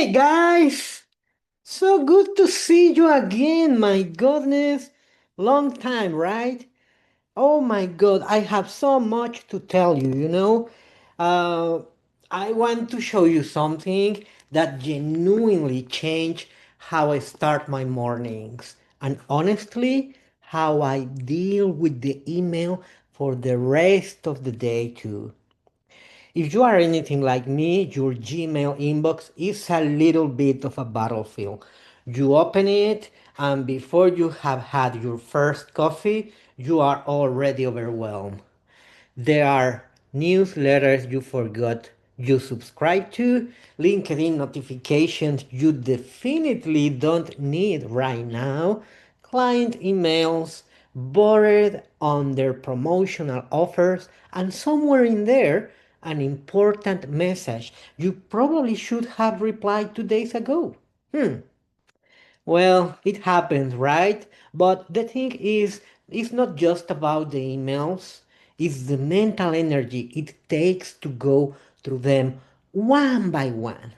Hey guys! So good to see you again, my goodness. Long time, right? Oh my god, I have so much to tell you. Uh, I want to show you something that genuinely changed how I start my mornings and honestly, how I deal with the email for the rest of the day too. If you are anything like me, your Gmail inbox is a little bit of a battlefield. You open it, and before you have had your first coffee, you are already overwhelmed. There are newsletters you forgot you subscribe to, LinkedIn notifications you definitely don't need right now, client emails buried on their promotional offers, and somewhere in there, an important message you probably should have replied 2 days ago. Well, it happens, right? But the thing is, it's not just about the emails, it's the mental energy it takes to go through them one by one.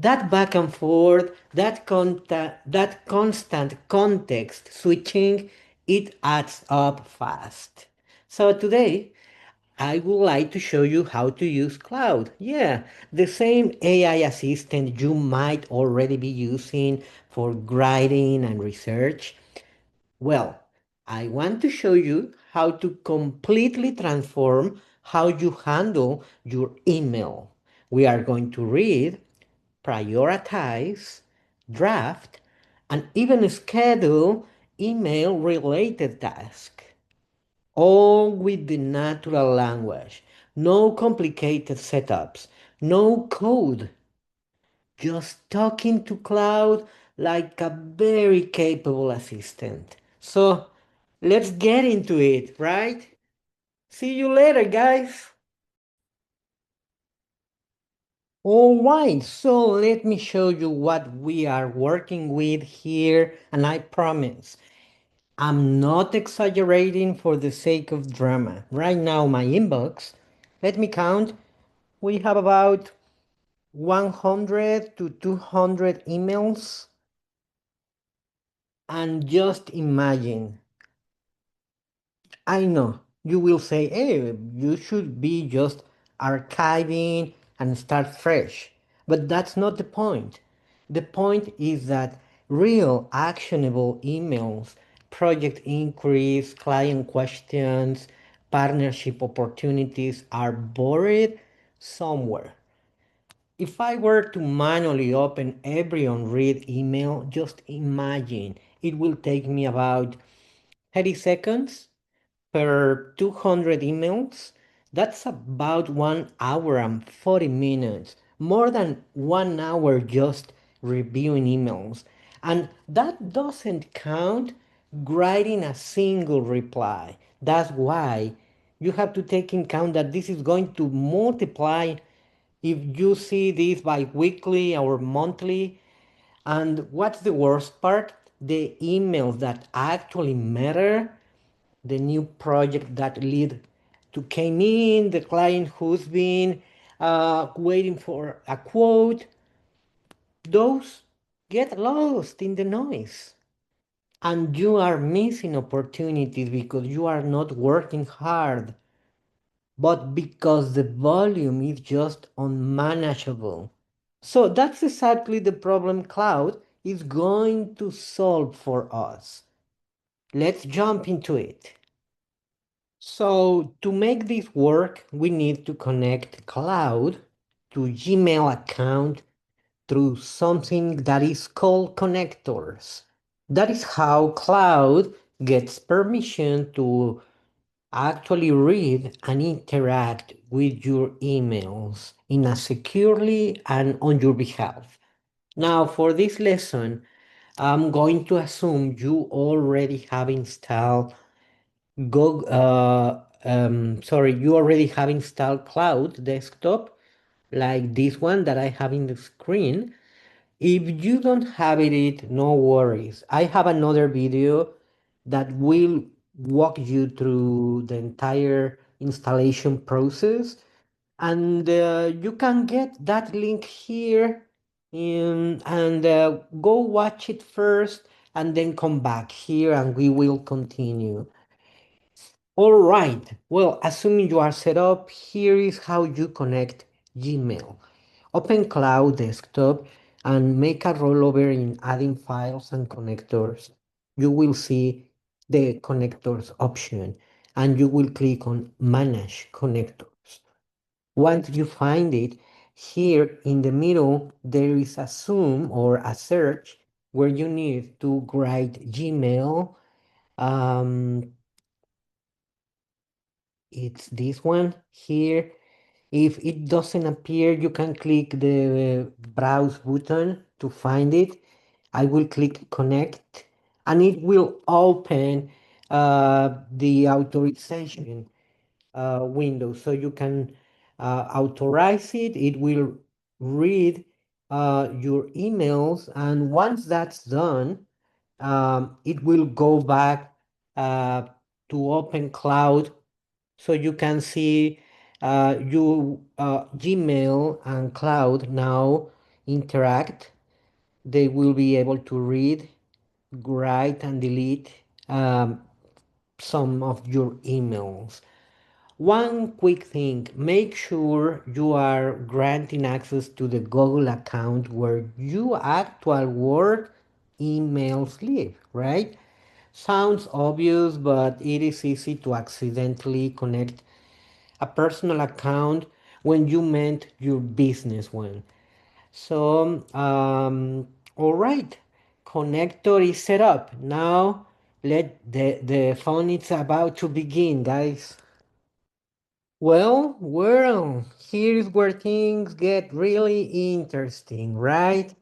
That back and forth, that constant context switching, it adds up fast. So today, I would like to show you how to use Claude. Yeah, the same AI assistant you might already be using for writing and research. Well, I want to show you how to completely transform how you handle your email. We are going to read, prioritize, draft, and even schedule email related tasks all with the natural language. No complicated setups, no code, just talking to Cloud like a very capable assistant. So let's get into it, right? See you later, guys. Alright, so let me show you what we are working with here, and I promise I'm not exaggerating for the sake of drama. Right now, my inbox, let me count, we have about 100 to 200 emails. And just imagine, I know you will say, hey, you should be just archiving and start fresh. But that's not the point. The point is that real actionable emails, project inquiries, client questions, partnership opportunities are buried somewhere. If I were to manually open every unread email, just imagine it will take me about 30 seconds per 200 emails. That's about 1 hour and 40 minutes, more than 1 hour just reviewing emails. And that doesn't count writing a single reply. That's why you have to take in count that this is going to multiply if you see this bi-weekly or monthly. And what's the worst part? The emails that actually matter, the new project that lead to came in, the client who's been waiting for a quote, those get lost in the noise. And you are missing opportunities because you are not working hard, but because the volume is just unmanageable. So that's exactly the problem Cloud is going to solve for us. Let's jump into it. So to make this work, we need to connect Cloud to Gmail account through something that is called connectors. That is how Cloud gets permission to actually read and interact with your emails in a securely and on your behalf. Now, for this lesson, I'm going to assume you already have installed you already have installed Cloud Desktop, like this one that I have in the screen. If you don't have it, no worries. I have another video that will walk you through the entire installation process, and you can get that link here and go watch it first and then come back here and we will continue. All right. Well, assuming you are set up, here is how you connect Gmail. Open Cloud Desktop and make a rollover in adding files and connectors. You will see the connectors option and you will click on Manage Connectors. Once you find it, here in the middle, there is a zoom or a search where you need to write Gmail. Um, it's this one here. If it doesn't appear, you can click the browse button to find it. I will click connect and it will open the authorization window so you can authorize it. It will read your emails, and once that's done, it will go back uh, to Open Cloud so you can see you Gmail and Cloud now interact. They will be able to read, write, and delete some of your emails. One quick thing, make sure you are granting access to the Google account where you actual work emails live, right? Sounds obvious, but it is easy to accidentally connect a personal account when you meant your business one. So, all right, connector is set up. Now, let the fun is about to begin, guys. Well, here's where things get really interesting, right?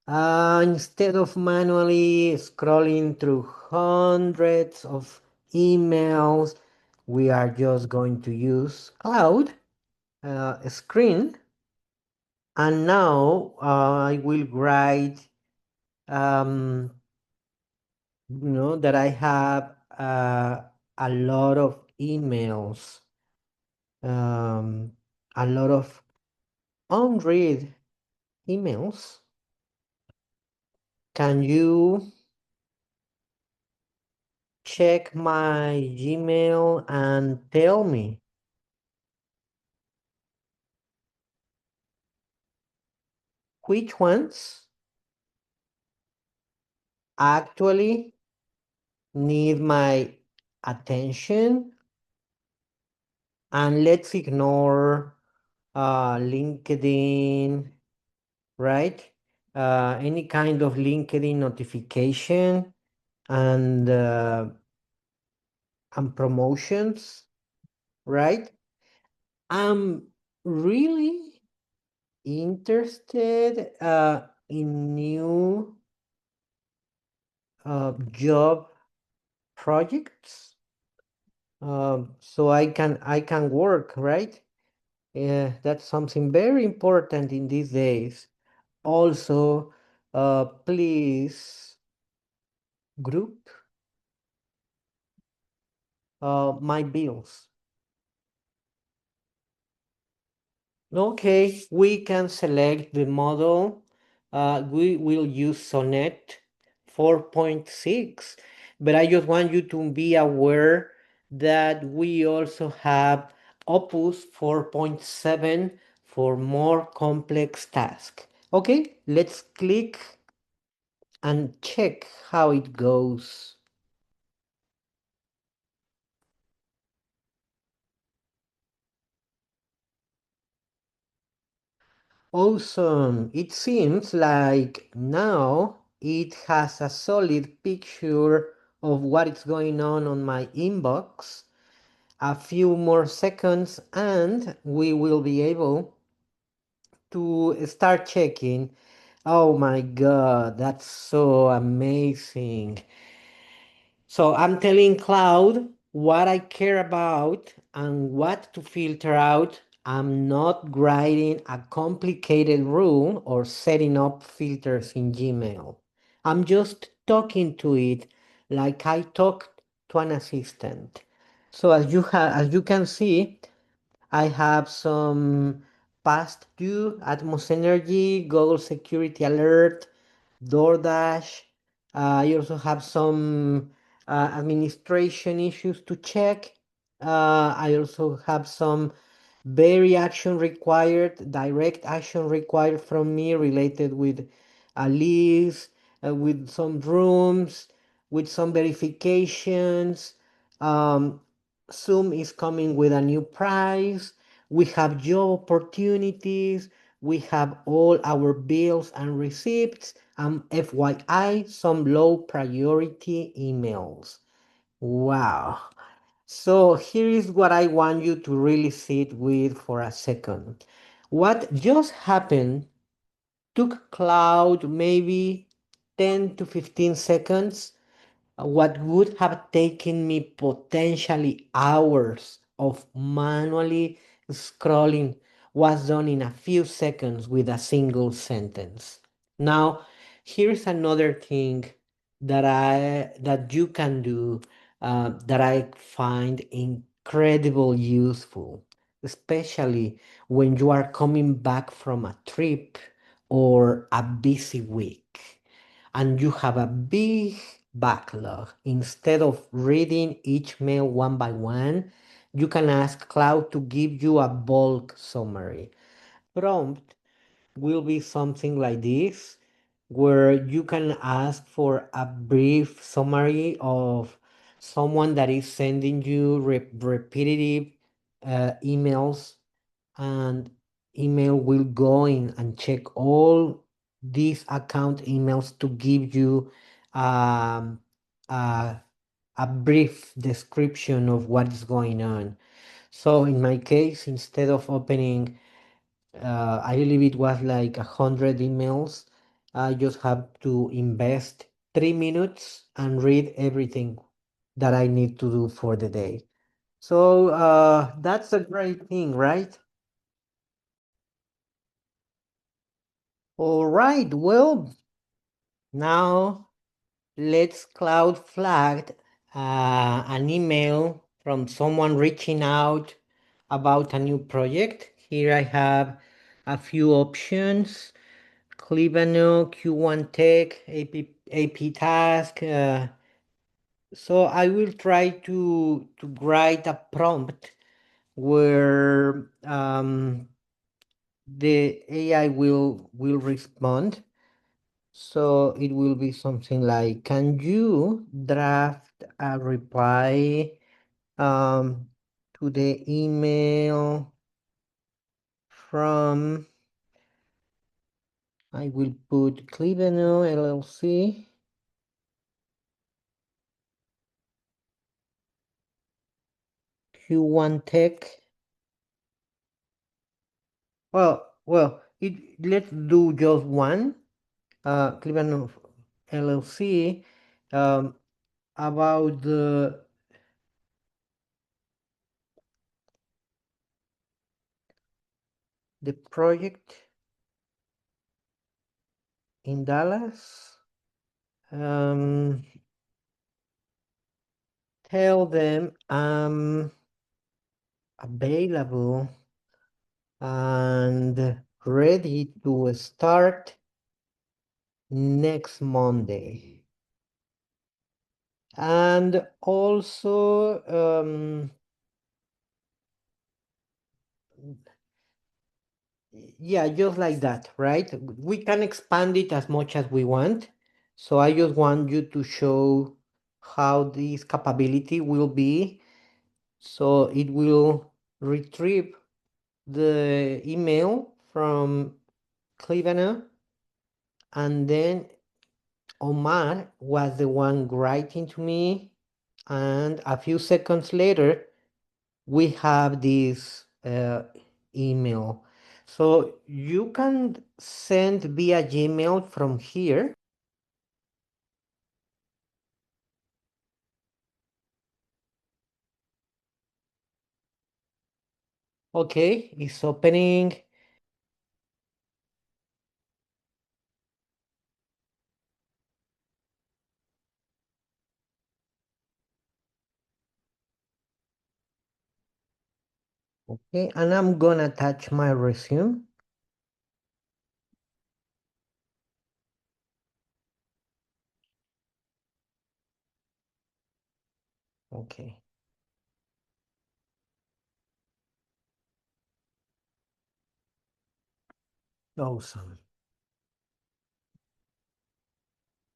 Instead of manually scrolling through hundreds of emails, we are just going to use Cloud screen. And now I will write, um, that I have a lot of emails, um, a lot of unread emails. Can you check my Gmail and tell me which ones actually need my attention? And let's ignore LinkedIn, right? Any kind of LinkedIn notification and uh, and promotions, right? I'm really interested in new job projects, so I can work, right? Yeah, that's something very important in these days. Also, please group my bills. Okay, we can select the model. We will use Sonnet 4.6, but I just want you to be aware that we also have Opus 4.7 for more complex tasks. Okay, let's click and check how it goes. Awesome. It seems like now it has a solid picture of what is going on my inbox. A few more seconds and we will be able to start checking. Oh my God, that's so amazing. So I'm telling Cloud what I care about and what to filter out. I'm not writing a complicated rule or setting up filters in Gmail. I'm just talking to it like I talk to an assistant. So as you can see, I have some past due, Atmos Energy, Google Security Alert, DoorDash. I also have some administration issues to check. I also have some very action required, direct action required from me related with a lease, with some rooms, with some verifications. Um, Zoom is coming with a new price. We have job opportunities. We have all our bills and receipts. And FYI, some low priority emails. Wow. So here is what I want you to really sit with for a second. What just happened took Cloud maybe 10 to 15 seconds. What would have taken me potentially hours of manually scrolling was done in a few seconds with a single sentence. Now, here's another thing that you can do that I find incredible useful, especially when you are coming back from a trip or a busy week and you have a big backlog. Instead of reading each mail one by one, you can ask Cloud to give you a bulk summary. Prompt will be something like this, where you can ask for a brief summary of someone that is sending you repetitive emails, and email will go in and check all these account emails to give you um, a, a brief description of what is going on. So in my case, instead of opening, I believe it was like 100 emails, I just have to invest 3 minutes and read everything that I need to do for the day. So that's a great thing, right? All right, well, now let's cloud flag an email from someone reaching out about a new project. Here I have a few options. Clibano, Q1 Tech, AP Task. So I will try to write a prompt where the AI will respond. So it will be something like, can you draft a reply um, to the email from, I will put Cliveno LLC, Q1 Tech. Let's do just one, Cliveno LLC, um, about the project in Dallas. Um, Tell them I'm available and ready to start next Monday. And also, yeah, just like that, right? We can expand it as much as we want. So I just want you to show how this capability will be. So it will retrieve the email from Cleveland, and then Omar was the one writing to me, and a few seconds later, we have this email. So you can send via Gmail from here. Okay, it's opening. Okay, and I'm gonna attach my resume. Okay, awesome.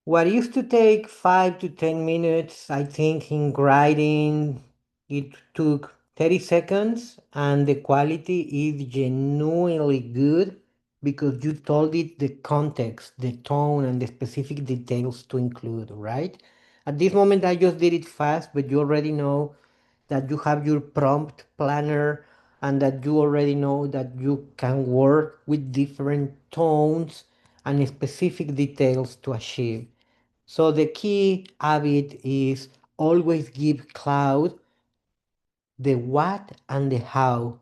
What used to take 5 to 10 minutes, I think, in writing, it took 30 seconds, and the quality is genuinely good because you told it the context, the tone, and the specific details to include, right? At this moment, I just did it fast, but you already know that you have your prompt planner and that you already know that you can work with different tones and specific details to achieve. So the key habit is always give Claude the what and the how.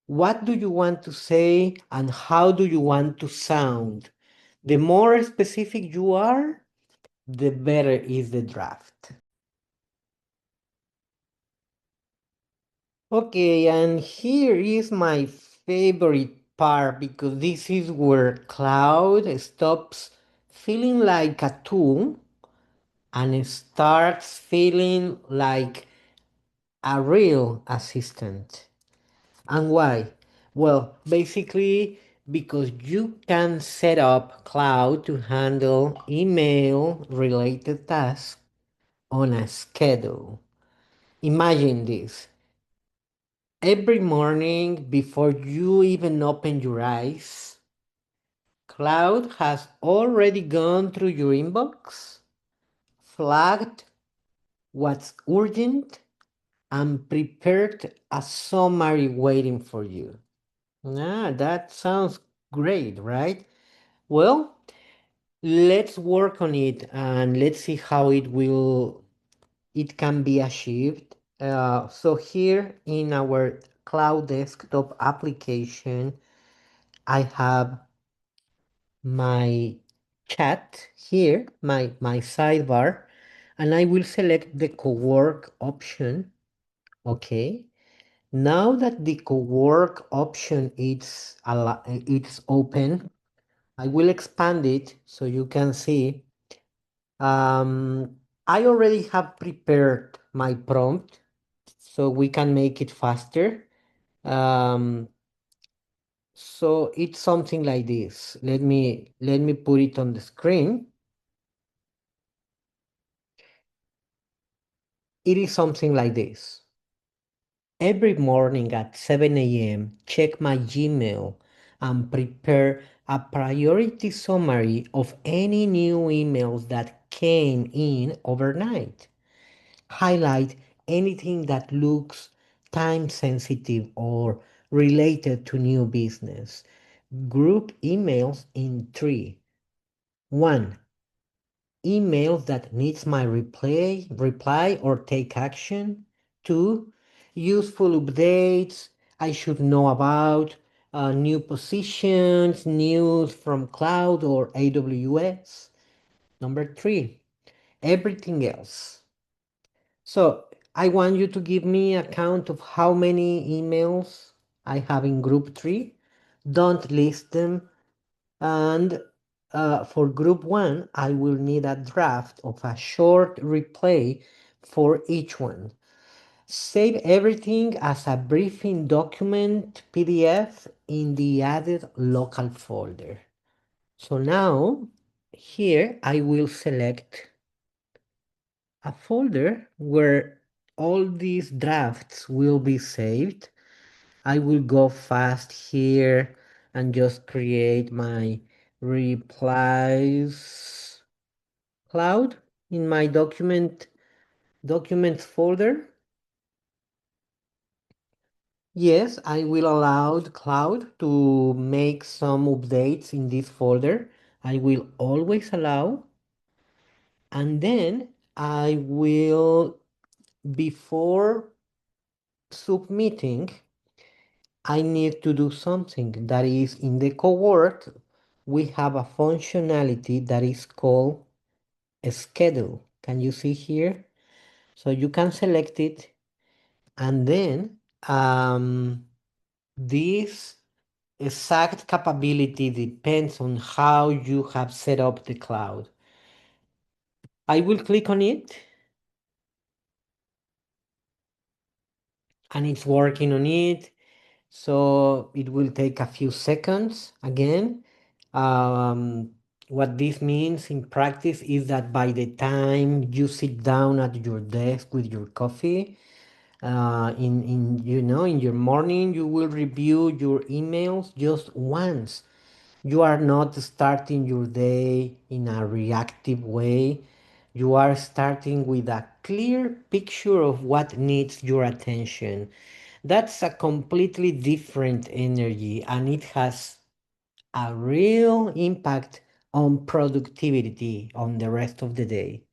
What do you want to say and how do you want to sound? The more specific you are, the better is the draft. Okay, and here is my favorite part because this is where Cloud stops feeling like a tool and starts feeling like a real assistant. And why? Well, basically because you can set up Cloud to handle email related tasks on a schedule. Imagine this. Every morning before you even open your eyes, Cloud has already gone through your inbox, flagged what's urgent, and prepared a summary waiting for you. Ah, that sounds great, right? Well, let's work on it and let's see how it can be achieved. So here in our cloud desktop application, I have my chat here, my sidebar, and I will select the co-work option. Okay. Now that the co-work option it's open, I will expand it so you can see. I already have prepared my prompt so we can make it faster. Um, so it's something like this. Let me put it on the screen. It is something like this. Every morning at 7 a.m., check my Gmail and prepare a priority summary of any new emails that came in overnight. Highlight anything that looks time sensitive or related to new business. Group emails in three. One, emails that needs my reply or take action. Two, useful updates I should know about, new positions, news from cloud or AWS. Number three, everything else. So I want you to give me a count of how many emails I have in group three. Don't list them. And for group one, I will need a draft of a short replay for each one. Save everything as a briefing document PDF in the added local folder. So now here I will select a folder where all these drafts will be saved. I will go fast here and just create my replies cloud in my documents folder. Yes, I will allow the cloud to make some updates in this folder. I will always allow, and then I will, before submitting, I need to do something that is in the cowork. We have a functionality that is called a schedule. Can you see here? So you can select it and then This exact capability depends on how you have set up the cloud. I will click on it and it's working on it. So it will take a few seconds again. Um, what this means in practice is that by the time you sit down at your desk with your coffee, in your morning, you will review your emails just once. You are not starting your day in a reactive way. You are starting with a clear picture of what needs your attention. That's a completely different energy and it has a real impact on productivity on the rest of the day.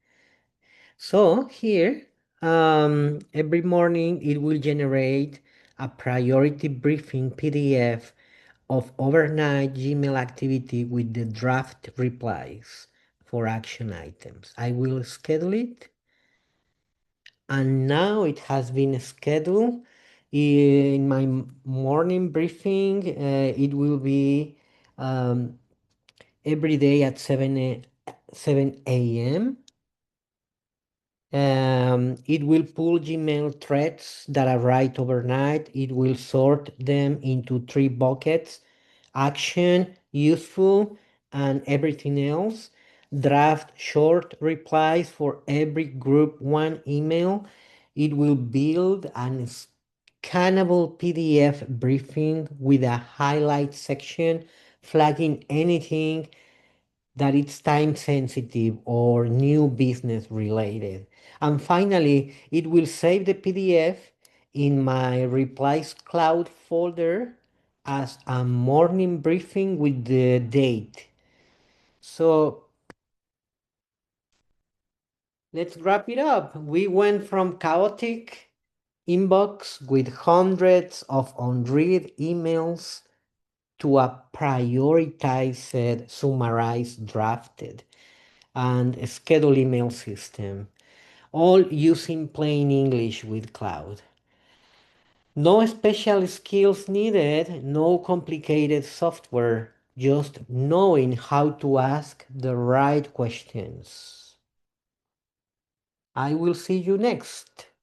So here, every morning it will generate a priority briefing PDF of overnight Gmail activity with the draft replies for action items. I will schedule it, and now it has been scheduled. In my morning briefing, it will be um, every day at 7 a.m. It will pull Gmail threads that arrive overnight. It will sort them into three buckets: action, useful, and everything else. Draft short replies for every group one email. It will build an scannable PDF briefing with a highlight section flagging anything that it's time sensitive or new business related. And finally, it will save the PDF in my replies cloud folder as a morning briefing with the date. So let's wrap it up. We went from chaotic inbox with hundreds of unread emails to a prioritized, summarized, drafted, and scheduled email system, all using plain English with Cloud. No special skills needed, no complicated software, just knowing how to ask the right questions. I will see you next.